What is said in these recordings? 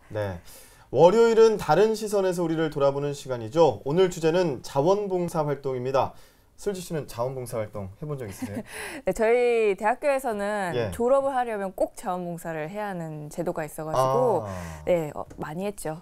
네. 월요일은 다른 시선에서 우리를 돌아보는 시간이죠. 오늘 주제는 자원봉사 활동입니다. 슬지 씨는 자원봉사 활동 해본 적 있으세요? 네, 저희 대학교에서는 예. 졸업을 하려면 꼭 자원봉사를 해야 하는 제도가 있어가지고 네, 많이 했죠.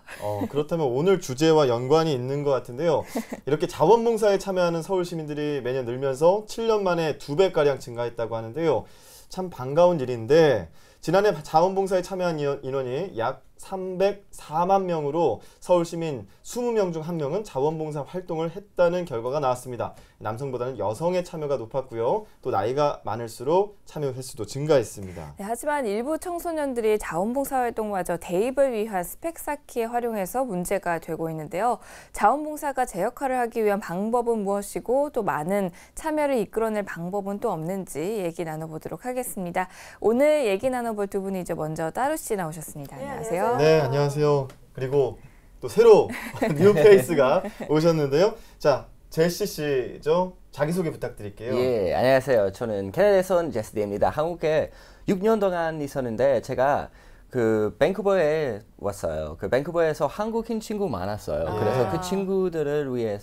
그렇다면 오늘 주제와 연관이 있는 것 같은데요. 이렇게 자원봉사에 참여하는 서울 시민들이 매년 늘면서 7년 만에 2배가량 증가했다고 하는데요. 참 반가운 일인데 지난해 자원봉사에 참여한 인원이 약 304만 명으로 서울 시민 20명 중 1명은 자원봉사 활동을 했다는 결과가 나왔습니다. 남성보다는 여성의 참여가 높았고요. 또 나이가 많을수록 참여 횟수도 증가했습니다. 네, 하지만 일부 청소년들이 자원봉사 활동마저 대입을 위한 스펙 쌓기에 활용해서 문제가 되고 있는데요. 자원봉사가 제 역할을 하기 위한 방법은 무엇이고 또 많은 참여를 이끌어낼 방법은 또 없는지 얘기 나눠보도록 하겠습니다. 오늘 얘기 나눠볼 두 분이죠. 먼저 따루 씨 나오셨습니다. 안녕하세요. 네, 안녕하세요. 그리고 또 새로 뉴 페이스가 오셨는데요. 자, 제시 씨죠. 자기소개 부탁드릴게요. 예, 안녕하세요. 저는 캐나다에서 온 제스디입니다. 한국에 6년 동안 있었는데 제가 그 밴쿠버에 왔어요. 그 밴쿠버에서 한국인 친구 많았어요. 그래서 그 친구들을 위해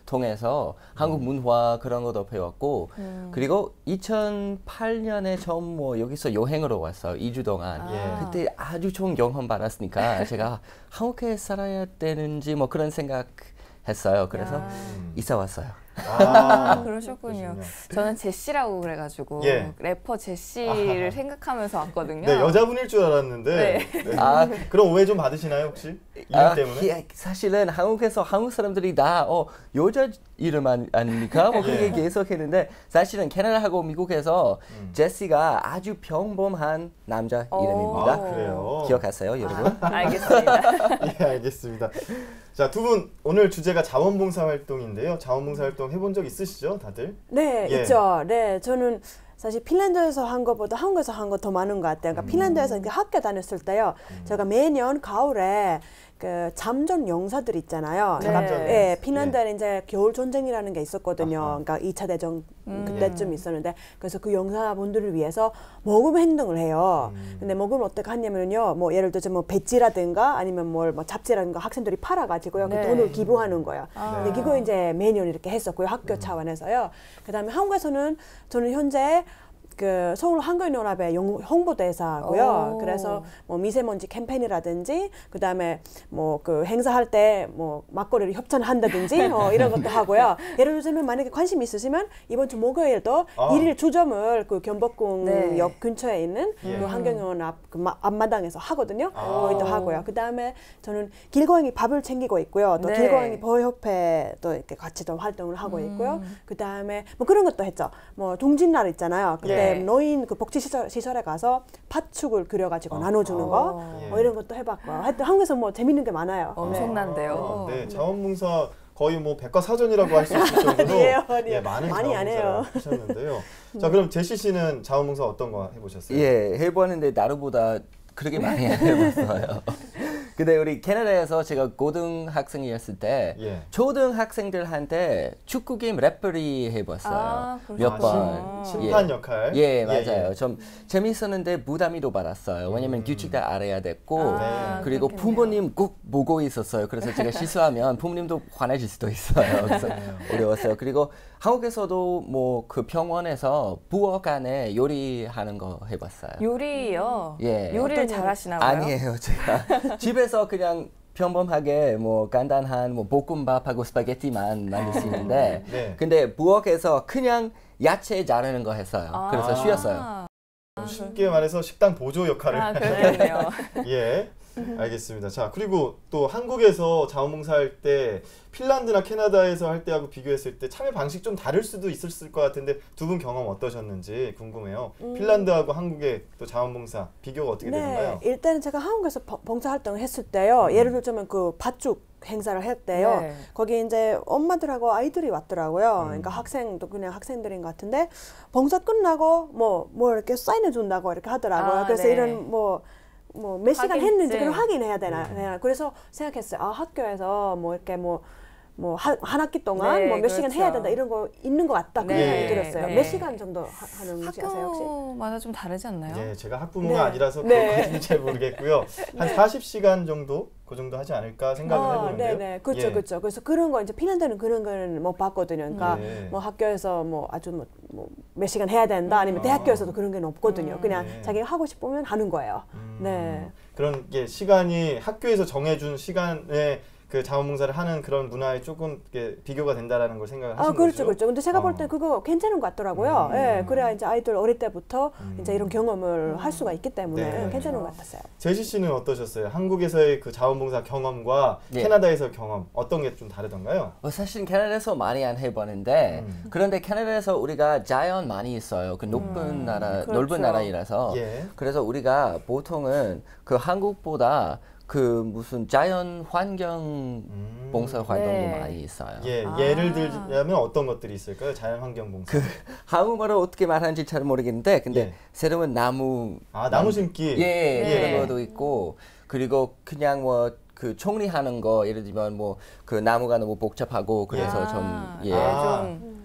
통해서 한국 문화 그런 것도 배웠고 그리고 2008년에 처음 여기서 여행으로 왔어요. 2주 동안. 그때 아주 좋은 경험 받았으니까 제가 한국에 살아야 되는지 그런 생각했어요. 그래서 이사 왔어요. 그러셨군요. 저는 제시라고 그래가지고 래퍼 제시를 생각하면서 왔거든요. 네, 여자분일 줄 알았는데 그럼 오해 좀 받으시나요 혹시? 이름 때문에? 사실은 한국에서 한국 사람들이 다 여자 이름 아닙니까? 그렇게 계속 했는데 사실은 캐나다하고 미국에서 제시가 아주 평범한 남자 이름입니다. 그래요? 기억하세요, 여러분? 알겠습니다. 예, 알겠습니다. 자, 두 분 오늘 주제가 자원봉사 활동인데요. 자원봉사 활동 해본 적 있으시죠, 다들? 네, 있죠. 네, 저는 사실 핀란드에서 한 것보다 한국에서 한 거 더 많은 것 같아요. 그러니까 핀란드에서 학교 다녔을 때요, 제가 매년 가을에 그 잠전 용사들 있잖아요. 그러니까 핀란드에 이제 겨울 전쟁이라는 게 있었거든요. 그러니까 2차 대전 그때쯤 있었는데 그래서 그 용사분들을 위해서 모금 행동을 해요. 근데 모금을 어떻게 하냐면요, 예를 들어서 배지라든가 아니면 잡지라든가 학생들이 팔아가지고요, 그 돈을 기부하는 거예요. 근데 이거 이제 매년 이렇게 했었고요, 학교 차원에서요. 그다음에 한국에서는 저는 현재 그 서울 한국연합의 홍보대사고요. 그래서 미세먼지 캠페인이라든지 그다음에 그 행사할 때 막걸리를 협찬한다든지 이런 것도 하고요. 예를 들면 만약에 관심 있으시면 이번 주 목요일도 일일 주점을 그 경복궁역 근처에 있는 그 한국연합 그 앞마당에서 하거든요. 거기도 하고요. 그다음에 저는 길고양이 밥을 챙기고 있고요. 또 길고양이 보호협회도 이렇게 같이 또 활동을 하고 있고요. 그다음에 그런 것도 했죠. 동짓날 있잖아요. 그때 노인 그 복지시설에 가서 팥죽을 그려가지고 나눠주는 거 이런 것도 해봤고 하여튼 한국에서 재밌는 게 많아요. 엄청난데요. 네, 자원봉사 거의 백과사전이라고 할 수 있을 정도로 많은 자원봉사를 하셨는데요. 자, 그럼 제시 씨는 자원봉사 어떤 거 해보셨어요? 예, 해봤는데 나루보다 그렇게 많이 안 해봤어요. 근데 우리 캐나다에서 제가 고등학생이었을 때 초등학생들한테 축구 게임 레퍼리 해봤어요. 몇 번. 심판 역할. 예, 맞아요. 좀 재밌었는데 부담이도 받았어요. 왜냐면 규칙도 알아야 됐고 그리고 부모님 꼭 보고 있었어요. 그래서 제가 실수하면 부모님도 화내실 수도 있어요. 그래서 어려웠어요. 그리고 한국에서도 그 병원에서 부엌 안에 요리하는 거 해봤어요. 요리요? 예. 요리를 잘하시나 봐요? 아니에요. 제가 집에서 그냥 평범하게 간단한 볶음밥하고 스파게티만 만들 수 있는데 근데 부엌에서 그냥 야채 자르는 거 했어요. 그래서 쉬었어요. 쉽게 말해서 식당 보조 역할을. 그러네요. 예. 알겠습니다. 자, 그리고 또 한국에서 자원봉사할 때 핀란드나 캐나다에서 할 때하고 비교했을 때 참여 방식 좀 다를 수도 있었을 것 같은데 두 분 경험 어떠셨는지 궁금해요. 핀란드하고 한국의 또 자원봉사 비교가 어떻게 되는가요? 일단은 제가 한국에서 봉사활동을 했을 때요, 예를 들자면 그 팥죽 행사를 할 때요, 거기 이제 엄마들하고 아이들이 왔더라고요. 그러니까 학생도 그냥 학생들인 것 같은데 봉사 끝나고 뭐 이렇게 사인해 준다고 이렇게 하더라고요. 그래서 이런 몇 시간 했는지 그걸 확인해야 되나. 그래서 생각했어요. 학교에서 이렇게 뭐 한 학기 동안 네, 뭐 몇 시간 그렇죠. 해야 된다 이런 거 있는 것 같다 그런 네, 생각이 들었어요. 네. 몇 시간 정도 하는지 아세요 혹시? 학교마다 좀 다르지 않나요? 네, 제가 학부모가 네. 아니라서 네. 그것까지는 잘 모르겠고요. 한 40시간 정도 그 정도 하지 않을까 생각을 해보는데요. 네네, 그렇죠, 예. 그렇죠. 그래서 그런 거 이제 핀란드는 그런 거는 못 봤거든요. 그러니까 네. 뭐 학교에서 뭐 아주 뭐 몇 시간 해야 된다 아니면 대학교에서도 그런 게 없거든요. 그냥 네. 자기가 하고 싶으면 하는 거예요. 네. 그런 게 시간이 학교에서 정해준 시간에 그 자원봉사를 하는 그런 문화에 조금 이렇게 비교가 된다라는 걸 생각을 하시는 그렇죠, 거죠? 그렇죠. 근데 제가 볼 때 그거 괜찮은 것 같더라고요. 예, 그래야 이제 아이들 어릴 때부터 이제 이런 경험을 할 수가 있기 때문에 네. 괜찮은 것 같았어요. 제시 씨는 어떠셨어요? 한국에서의 그 자원봉사 경험과 예. 캐나다에서의 경험 어떤 게 좀 다르던가요? 사실 캐나다에서 많이 안 해봤는데 그런데 캐나다에서 우리가 자연 많이 있어요. 그 높은 나라, 그렇죠. 넓은 나라이라서 예. 그래서 우리가 보통은 그 한국보다 그 무슨 자연 환경 봉사 활동도 네. 많이 있어요. 예, 예를 들자면 어떤 것들이 있을까요? 자연환경 봉사. 한국말로 어떻게 말하는지 잘 모르겠는데 근데 예. 새로운 나무 나무 심기. 예, 네. 그런 것도 있고 그리고 그냥 뭐 그 정리하는 거 예를 들면 뭐 그 나무가 너무 복잡하고 그래서 좀 예.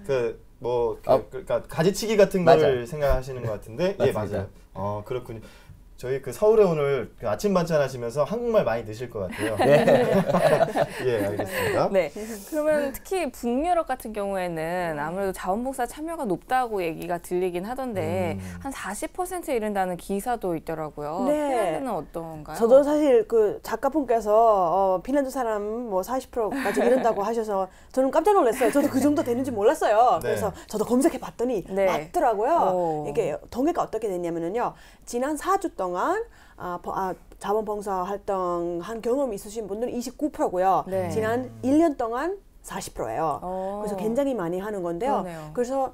좀 그러니까 가지치기 같은 맞아. 걸 생각하시는 것 같은데 예 맞습니다. 맞아요. 그렇군요. 저희 그 서울에 오늘 그 아침 반찬 하시면서 한국말 많이 드실 것 같아요. 예, 알겠습니다. 네. 그러면 특히 북유럽 같은 경우에는 아무래도 자원봉사 참여가 높다고 얘기가 들리긴 하던데 한 40%에 이른다는 기사도 있더라고요. 네. 핀란드는 어떤가요? 저도 사실 그 작가분께서 핀란드 사람 뭐 40%까지 이른다고 하셔서 저는 깜짝 놀랐어요. 저도 그 정도 되는지 몰랐어요. 네. 그래서 저도 검색해 봤더니 네. 맞더라고요. 오. 이게 통계가 어떻게 됐냐면요. 지난 4주 동안 자원봉사 활동한 경험이 있으신 분들은 29%고요. 네. 지난 1년 동안 40%예요. 그래서 굉장히 많이 하는 건데요. 그러네요. 그래서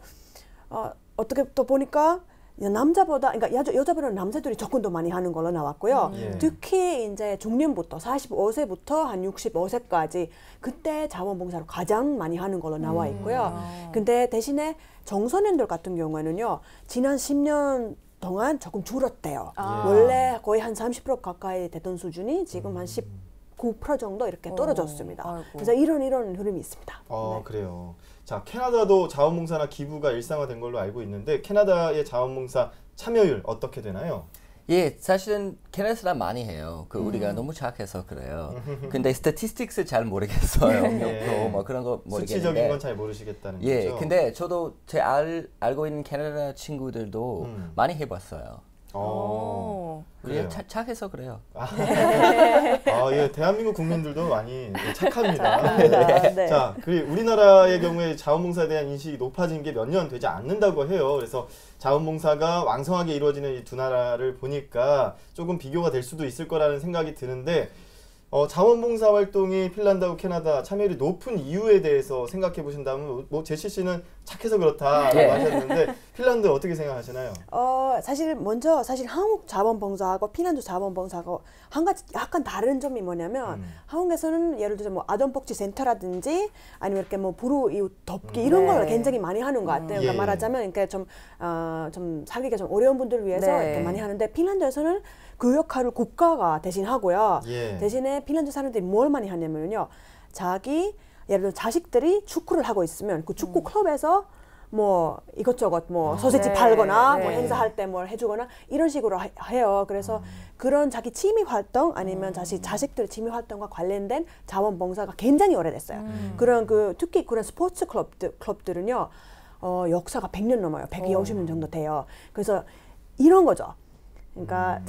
어떻게 또 보니까 남자보다 그러니까 여자보다 남자들이 조금 더 많이 하는 걸로 나왔고요. 예. 특히 이제 중년부터 45세부터 한 65세까지 그때 자원봉사를 가장 많이 하는 걸로 나와 있고요. 근데 대신에 청소년들 같은 경우에는요. 지난 10년 동안 조금 줄었대요. 원래 거의 한 30% 가까이 되던 수준이 지금 한 19% 정도 이렇게 떨어졌습니다. 아이고. 그래서 이런 흐름이 있습니다. 네. 그래요. 자, 캐나다도 자원봉사나 기부가 일상화된 걸로 알고 있는데 캐나다의 자원봉사 참여율 어떻게 되나요? 예, 사실은 캐나다 사람 많이 해요. 그 우리가 너무 착해서 그래요. 근데 스태티스틱스 잘 모르겠어요. 예. 뭐 그런 거 모르겠는데. 수치적인 건 잘 모르시겠다는 예, 거죠? 근데 저도 알고 있는 캐나다 친구들도 많이 해봤어요. 그래요. 예, 착해서 그래요. 예, 대한민국 국민들도 많이 착합니다. 네. 자, 그리고 우리나라의 경우에 자원봉사에 대한 인식이 높아진 게 몇 년 되지 않는다고 해요. 그래서 자원봉사가 왕성하게 이루어지는 이 두 나라를 보니까 조금 비교가 될 수도 있을 거라는 생각이 드는데 자원봉사 활동이 핀란드하고 캐나다 참여율이 높은 이유에 대해서 생각해 보신다면 뭐 제시 씨는 착해서 그렇다라고 예. 하셨는데 핀란드 어떻게 생각하시나요? 사실 한국 자원봉사하고 핀란드 자원봉사하고 한 가지 약간 다른 점이 뭐냐면 한국에서는 예를 들어서 뭐 아동복지센터라든지 아니면 이렇게 뭐 불우이웃 돕기 이런 걸 굉장히 많이 하는 것 같아요. 그러니까 예. 말하자면 이렇게 좀 살기가 좀 어려운 분들을 위해서 네. 이렇게 많이 하는데 핀란드에서는 그 역할을 국가가 대신 하고요. 예. 대신에 핀란드 사람들이 뭘 많이 하냐면요. 예를 들어 자식들이 축구를 하고 있으면 그 축구 클럽에서 뭐 이것저것 뭐 소세지 네, 팔거나 네. 뭐 행사할 때 뭘 해주거나 이런 식으로 해요. 그래서 그런 자기 취미 활동 아니면 자식들 취미 활동과 관련된 자원봉사가 굉장히 오래됐어요. 그런 특히 그런 스포츠 클럽들은요 역사가 100년 넘어요. 150년 정도 돼요. 그래서 이런 거죠. 그러니까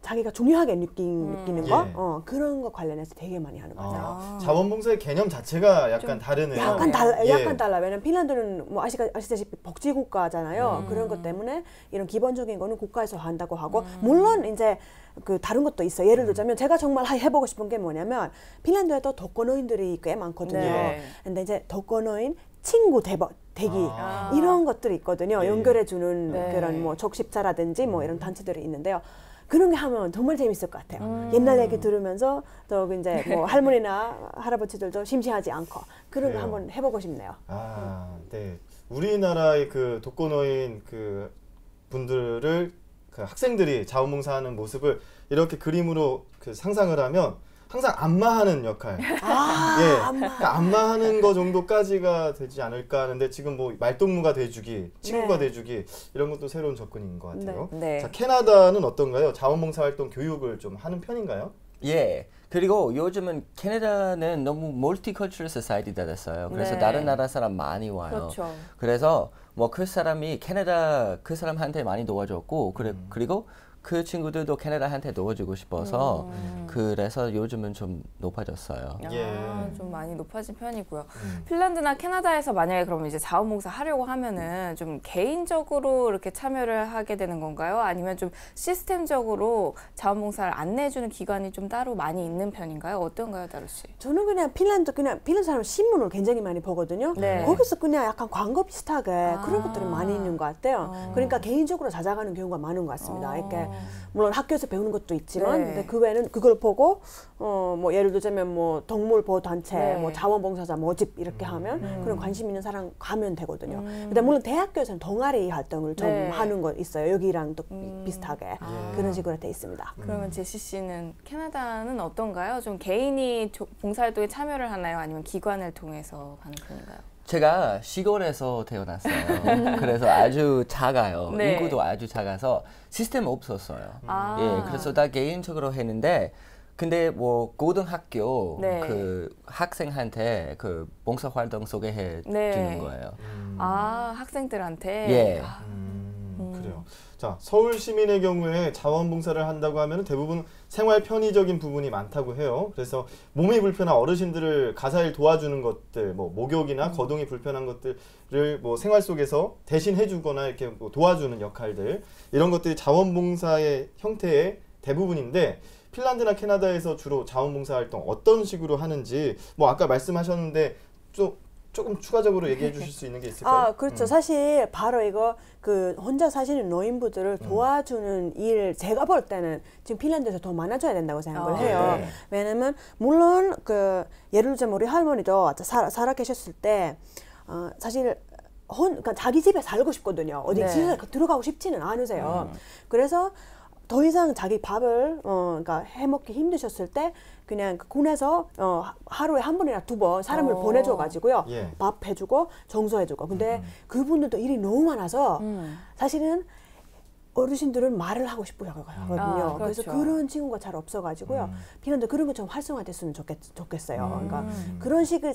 자기가 중요하게 느끼는 거 예. 그런 거 관련해서 되게 많이 하는 것 같아요. 자원봉사의 개념 자체가 약간 다르네요. 약간 예. 달라. 왜냐면 핀란드는 뭐 아시다시피 복지국가잖아요. 그런 것 때문에 이런 기본적인 거는 국가에서 한다고 하고 물론 이제 그 다른 것도 있어요. 예를 들자면 제가 정말 해보고 싶은 게 뭐냐면 핀란드에도 독거노인들이 꽤 많거든요. 네. 근데 이제 독거노인 친구 대기 이런 것들이 있거든요. 예. 연결해주는 네. 그런 뭐 적십자라든지 뭐 이런 단체들이 있는데요. 그런 게 하면 정말 재밌을 것 같아요. 옛날 얘기 들으면서 또 이제 뭐 할머니나 할아버지들도 심심하지 않고 그런 그래요. 거 한번 해보고 싶네요. 네. 우리나라의 그 독거노인 그 분들을 그 학생들이 자원봉사하는 모습을 이렇게 그림으로 그 상상을 하면 항상 안마하는 역할. 아, 예, 안마. 그러니까 안마하는 거 정도까지가 되지 않을까 하는데 지금 뭐 말동무가 돼주기, 친구가 네. 돼주기 이런 것도 새로운 접근인 것 같아요. 네. 자, 캐나다는 어떤가요? 자원봉사 활동 교육을 좀 하는 편인가요? 예. 그리고 요즘은 캐나다는 너무 멀티컬처럴 소사이티가 됐어요. 그래서 네. 다른 나라 사람 많이 와요. 그렇죠. 그래서 뭐 그 사람이 캐나다 그 사람한테 많이 도와줬고 그리고 그 친구들도 캐나다한테 도와주고 싶어서 그래서 요즘은 좀 높아졌어요. 예. 좀 많이 높아진 편이고요. 핀란드나 캐나다에서 만약에 그럼 이제 자원봉사 하려고 하면은 좀 개인적으로 이렇게 참여를 하게 되는 건가요? 아니면 좀 시스템적으로 자원봉사를 안내해주는 기관이 좀 따로 많이 있는 편인가요? 어떤가요, 다루 씨? 저는 그냥 핀란드 사람 신문을 굉장히 많이 보거든요. 네. 거기서 그냥 약간 광고 비슷하게 그런 것들이 많이 있는 것 같아요. 그러니까 개인적으로 찾아가는 경우가 많은 것 같습니다. 이렇게 물론 학교에서 배우는 것도 있지만 네. 근데 그 외에는 그걸 보고 뭐 예를 들자면 뭐 동물 보호 단체, 네. 뭐 자원봉사자 모집 이렇게 하면 그런 관심 있는 사람 가면 되거든요. 근데 물론 대학교에서는 동아리 활동을 좀 네. 하는 거 있어요. 여기랑 또 비슷하게 그런 식으로 돼 있습니다. 그러면 제시 씨는 캐나다는 어떤가요? 좀 개인이 봉사활동에 참여를 하나요? 아니면 기관을 통해서 가는 편인가요? 제가 시골에서 태어났어요. 그래서 아주 작아요. 네. 인구도 아주 작아서 시스템 없었어요. 아. 예, 그래서 다 개인적으로 했는데 근데 뭐 고등학교 네. 그 학생한테 그 봉사활동 소개해 네. 주는 거예요. 아, 학생들한테? 예. 그래요. 자, 서울 시민의 경우에 자원봉사를 한다고 하면 대부분 생활 편의적인 부분이 많다고 해요. 그래서 몸이 불편한 어르신들을 가사일 도와주는 것들, 뭐 목욕이나 거동이 불편한 것들을 뭐 생활 속에서 대신 해주거나 이렇게 뭐 도와주는 역할들 이런 것들이 자원봉사의 형태의 대부분인데 핀란드나 캐나다에서 주로 자원봉사 활동 어떤 식으로 하는지 뭐 아까 말씀하셨는데 조금 추가적으로 얘기해 주실 수 있는 게 있을까요? 아, 그렇죠. 사실 바로 이거 그 혼자 사시는 노인분들을 도와주는 일 제가 볼 때는 지금 핀란드에서 더 많아져야 된다고 생각을 해요. 네. 왜냐면 물론 그 예를 들자면 우리 할머니도 살아 계셨을 때 사실 그러니까 자기 집에 살고 싶거든요. 어디 네. 집에 들어가고 싶지는 않으세요. 그래서 더 이상 자기 밥을 그러니까 해먹기 힘드셨을 때 그냥 그 군에서 하루에 한 번이나 두 번 사람을 보내줘가지고요. 예. 밥 해주고 정서해주고. 근데 그분들도 일이 너무 많아서 사실은 어르신들은 말을 하고 싶어 하거든요. 아, 그래서 그렇죠. 그런 친구가 잘 없어가지고요. 핀란드 그런 거 좀 활성화됐으면 좋겠어요. 그러니까 그런 식을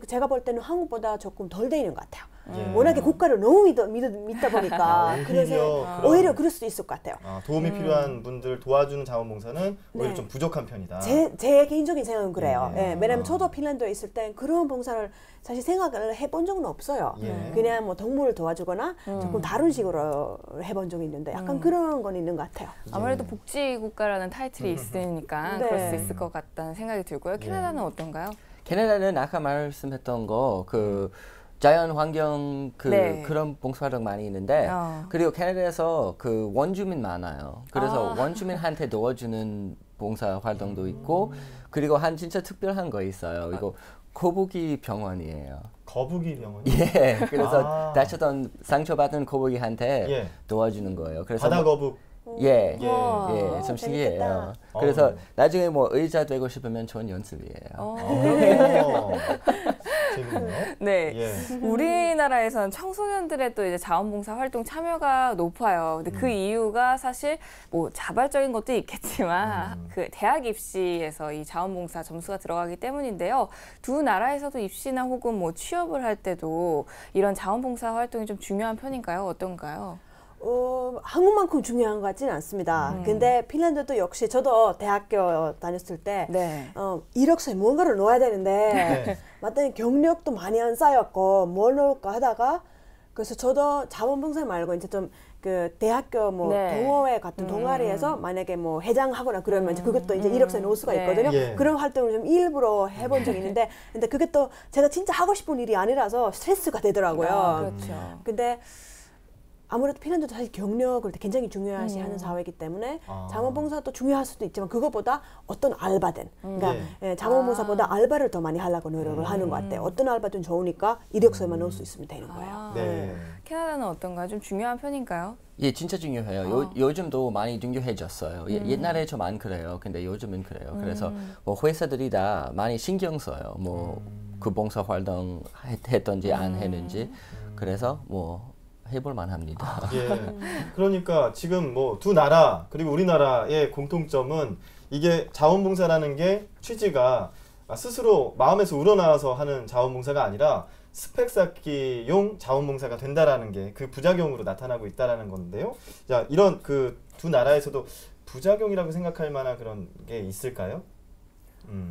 제가 볼 때는 한국보다 조금 덜 돼 있는 것 같아요. 예. 워낙에 국가를 너무 믿다 보니까 그래서 오히려 그럴 수도 있을 것 같아요. 도움이 필요한 분들 도와주는 자원봉사는 오히려 네. 좀 부족한 편이다. 제 개인적인 생각은 그래요. 예. 예, 왜냐면 저도 핀란드에 있을 때 그런 봉사를 사실 생각을 해본 적은 없어요. 예. 그냥 뭐 동물을 도와주거나 조금 다른 식으로 해본 적이 있는데 약간 그런 건 있는 것 같아요. 아무래도 복지국가라는 타이틀이 있으니까 네. 그럴 수 있을 것 같다는 생각이 들고요. 캐나다는 어떤가요? 캐나다는 아까 말씀했던 거 그 자연 환경 네. 그런 봉사활동 많이 있는데 그리고 캐나다에서 그 원주민 많아요. 그래서 원주민한테 도와주는 봉사활동도 있고 그리고 한 진짜 특별한 거 있어요. 이거 거북이 병원이에요. 거북이 병원. 예, 그래서 다쳤던 상처받은 거북이한테 예. 도와주는 거예요. 그래서 바다 거북. 예, 우와. 예, 좀 신기해요. 재밌겠다. 그래서 나중에 뭐 의자 되고 싶으면 좋은 연습이에요. 재밌네요. 네. 예. 우리나라에서는 청소년들의 또 이제 자원봉사 활동 참여가 높아요. 근데 그 이유가 사실 뭐 자발적인 것도 있겠지만 그 대학 입시에서 이 자원봉사 점수가 들어가기 때문인데요. 두 나라에서도 입시나 혹은 뭐 취업을 할 때도 이런 자원봉사 활동이 좀 중요한 편인가요? 어떤가요? 한국만큼 중요한 것 같지는 않습니다. 근데 핀란드도 역시 저도 대학교 다녔을 때 네. 이력서에 뭔가를 넣어야 되는데 네. 마땅히 경력도 많이 안 쌓였고 뭘 넣을까 하다가 그래서 저도 자원봉사 말고 이제 좀 그 대학교 뭐 네. 동호회 같은 동아리에서 만약에 뭐 회장하거나 그러면 이제 그것도 이제 이력서에 넣을 수가 네. 있거든요. 예. 그런 활동을 좀 일부러 해본 적이 있는데 근데 그게 또 제가 진짜 하고 싶은 일이 아니라서 스트레스가 되더라고요. 그렇죠. 근데 아무래도 핀란드도 사실 경력을 굉장히 중요시 하는 사회이기 때문에 자원봉사도 중요할 수도 있지만 그것보다 어떤 알바든 그러니까 자원봉사보다 알바를 더 많이 하려고 노력을 하는 것 같아요. 어떤 알바든 좋으니까 이력서에만 넣을 수 있으면 되는 거예요. 네. 캐나다는 어떤가요? 좀 중요한 편인가요? 예, 진짜 중요해요. 요즘도 많이 중요해졌어요. 옛날에 좀 안 그래요. 근데 요즘은 그래요. 그래서 뭐 회사들이 다 많이 신경 써요. 뭐 그 봉사 활동 했던지 안 했는지. 그래서 뭐 해볼 만합니다. 예. 그러니까 지금 뭐 두 나라 그리고 우리나라의 공통점은 이게 자원봉사라는 게 취지가 스스로 마음에서 우러나와서 하는 자원봉사가 아니라 스펙 쌓기용 자원봉사가 된다라는 게 그 부작용으로 나타나고 있다라는 건데요. 자, 이런 그 두 나라에서도 부작용이라고 생각할 만한 그런 게 있을까요?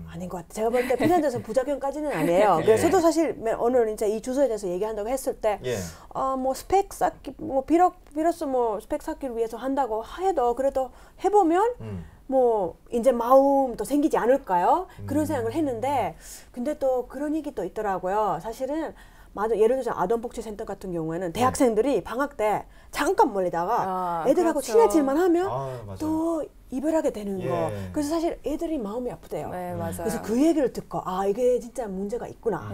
아닌 것 같아요. 제가 볼 때 핀란드에서 부작용까지는 아니에요. 그래서 저도 사실 오늘 이제 이 주소에 대해서 얘기한다고 했을 때, 뭐 스펙 쌓기, 뭐 비로소 뭐 스펙 쌓기를 위해서 한다고 해도 그래도 해보면 뭐 이제 마음도 생기지 않을까요? 그런 생각을 했는데, 근데 또 그런 얘기도 있더라고요. 사실은 맞아. 예를 들어서 아동복지센터 같은 경우에는 대학생들이 방학 때 잠깐 몰리다가 애들하고 그렇죠. 친해질만 하면 맞아요. 또 이별하게 되는 예. 거. 그래서 사실 애들이 마음이 아프대요. 네, 맞아요. 그래서 그 얘기를 듣고 아 이게 진짜 문제가 있구나.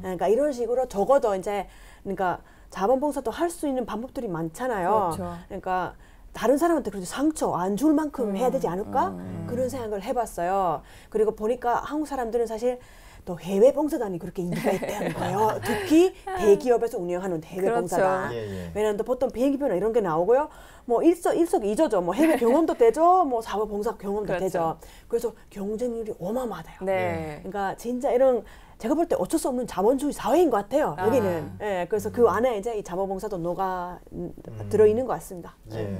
그러니까 이런 식으로 적어도 이제 그러니까 자원봉사도 할 수 있는 방법들이 많잖아요. 그렇죠. 그러니까 다른 사람한테 그래도 상처 안 줄 만큼 해야 되지 않을까? 그런 생각을 해봤어요. 그리고 보니까 한국 사람들은 사실 또 해외 봉사단이 그렇게 인기가 있다는 거예요. 특히 대기업에서 운영하는 해외 그렇죠. 봉사단. 예. 왜냐하면 또 보통 비행기표나 이런 게 나오고요. 뭐 일석이조죠. 뭐 해외 경험도 되죠. 뭐 사회 봉사 경험도 그렇죠. 되죠. 그래서 경쟁률이 어마어마해요. 네. 그러니까 진짜 이런 제가 볼 때 어쩔 수 없는 자본주의 사회인 것 같아요. 여기는. 예, 그래서 그 안에 이제 이 자원봉사도 녹아 들어있는 것 같습니다. 예.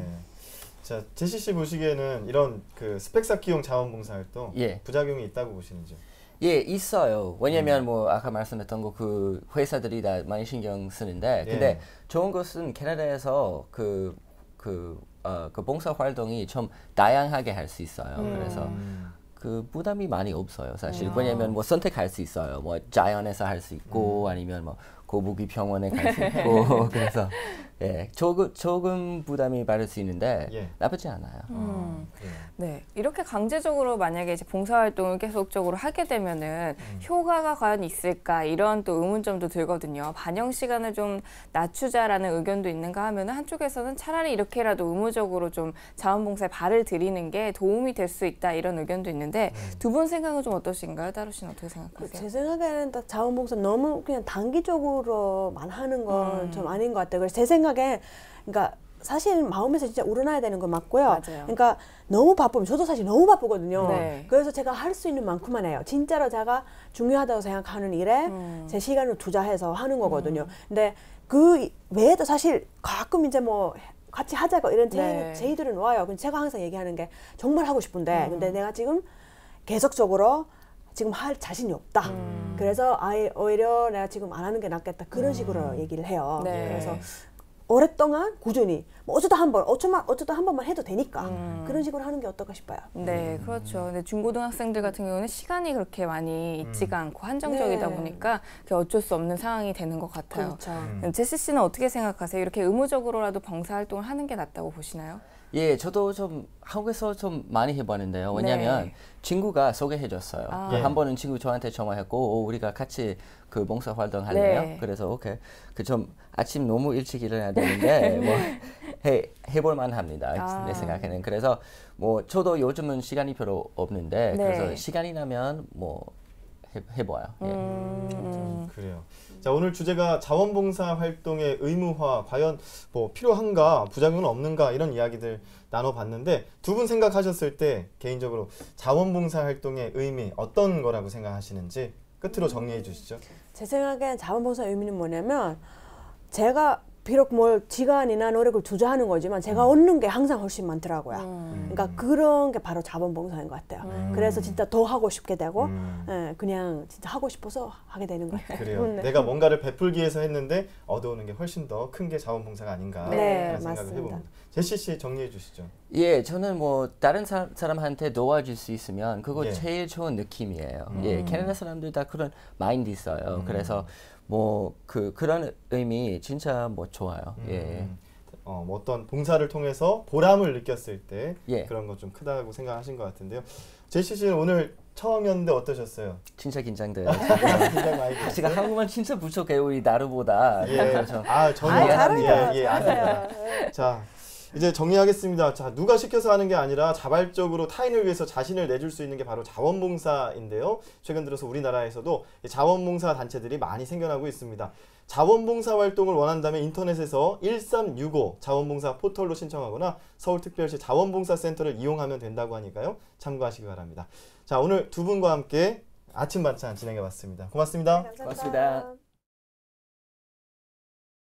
자, 제시 씨 보시기에는 이런 그 스펙 쌓기용 자원봉사 활동 부작용이 있다고 보시는지요? 예, 있어요. 왜냐면 뭐 아까 말씀했던 거 그 회사들이 다 많이 신경 쓰는데, 근데 좋은 것은 캐나다에서 그 봉사 활동이 좀 다양하게 할 수 있어요. 그래서 그 부담이 많이 없어요, 사실. 왜냐면 뭐 선택할 수 있어요. 뭐 자연에서 할 수 있고 아니면 뭐 거북이 병원에 갈 수 있고 그래서 조금 부담이 받을 수 있는데 나쁘지 않아요. 네, 이렇게 강제적으로 만약에 이제 봉사활동을 계속적으로 하게 되면은 효과가 과연 있을까 이런 또 의문점도 들거든요. 반영 시간을 좀 낮추자라는 의견도 있는가 하면은 한쪽에서는 차라리 이렇게라도 의무적으로 좀 자원봉사에 발을 들이는 게 도움이 될 수 있다 이런 의견도 있는데 두 분 생각은 좀 어떠신가요? 따로 씨는 어떻게 생각하세요? 제 생각에는 딱 자원봉사 너무 그냥 단기적으로만 하는 건 좀 아닌 것 같아요. 그래서 제 생각에 그러니까 사실 마음에서 진짜 우러나야 되는 건 맞고요. 맞아요. 그러니까 너무 바쁘면 저도 사실 너무 바쁘거든요. 네. 그래서 제가 할 수 있는 만큼만 해요. 진짜로 제가 중요하다고 생각하는 일에 제 시간을 투자해서 하는 거거든요. 근데 그 외에도 사실 가끔 이제 뭐 같이 하자고 이런 제의들은 와요. 근데 제가 항상 얘기하는 게 정말 하고 싶은데 근데 내가 지금 계속적으로 지금 할 자신이 없다. 그래서 아예 오히려 내가 지금 안 하는 게 낫겠다. 그런 식으로 얘기를 해요. 네. 그래서 오랫동안 꾸준히 뭐 어쩌다 한 번만 해도 되니까 그런 식으로 하는 게 어떨까 싶어요. 네, 그렇죠. 근데 중고등학생들 같은 경우는 시간이 그렇게 많이 있지가 않고 한정적이다 보니까 그게 어쩔 수 없는 상황이 되는 것 같아요. 그렇죠. 제시 씨는 어떻게 생각하세요? 이렇게 의무적으로라도 봉사활동을 하는 게 낫다고 보시나요? 예, 저도 좀 한국에서 좀 많이 해봤는데요. 왜냐면 친구가 소개해줬어요. 한 번은 친구 저한테 전화했고 우리가 같이 그 봉사 활동 할래요? 그래서 오케이. 그 좀 아침 너무 일찍 일어나야 되는데 뭐 해볼 만합니다. 내 생각에는. 그래서 뭐 저도 요즘은 시간이 별로 없는데 그래서 시간이 나면 뭐 해봐요. 그래요. 자, 오늘 주제가 자원봉사 활동의 의무화 과연 뭐 필요한가 부작용은 없는가 이런 이야기들 나눠봤는데 두 분 생각하셨을 때 개인적으로 자원봉사 활동의 의미 어떤 거라고 생각하시는지 끝으로 정리해 주시죠. 제 생각엔 자원봉사 의미는 뭐냐면 제가 비록 뭘 시간이나 노력을 투자하는 거지만 제가 얻는 게 항상 훨씬 많더라고요. 그러니까 그런 게 바로 자원봉사인 것 같아요. 그래서 진짜 더 하고 싶게 되고 그냥 진짜 하고 싶어서 하게 되는 것 같아요. 그래요. 내가 뭔가를 베풀기 위해서 했는데 얻어오는 게 훨씬 더 큰 게 자원봉사가 아닌가 하는 생각을 해봅니다. 제시 씨 정리해 주시죠. 예, 저는 뭐 다른 사람한테 도와줄 수 있으면 그거 제일 좋은 느낌이에요. 캐나다 사람들 다 그런 마인드 있어요. 그래서 뭐 그런 의미 진짜 뭐 좋아요. 뭐 어떤 봉사를 통해서 보람을 느꼈을 때 예. 그런 거 좀 크다고 생각하신 것 같은데요. 제시 씨는 오늘 처음이었는데 어떠셨어요? 진짜 긴장돼요. 굉장히 많이 됐어요. 제가 한국말 진짜 부족해요, 우리 나루보다. 예. 그래서 저는 잘해요. 예, 아닙니다. 자, 이제 정리하겠습니다. 자, 누가 시켜서 하는 게 아니라 자발적으로 타인을 위해서 자신을 내줄 수 있는 게 바로 자원봉사인데요. 최근 들어서 우리나라에서도 자원봉사 단체들이 많이 생겨나고 있습니다. 자원봉사 활동을 원한다면 인터넷에서 1365 자원봉사 포털로 신청하거나 서울특별시 자원봉사센터를 이용하면 된다고 하니까요. 참고하시기 바랍니다. 자, 오늘 두 분과 함께 아침 반찬 진행해봤습니다. 고맙습니다. 네, 고맙습니다.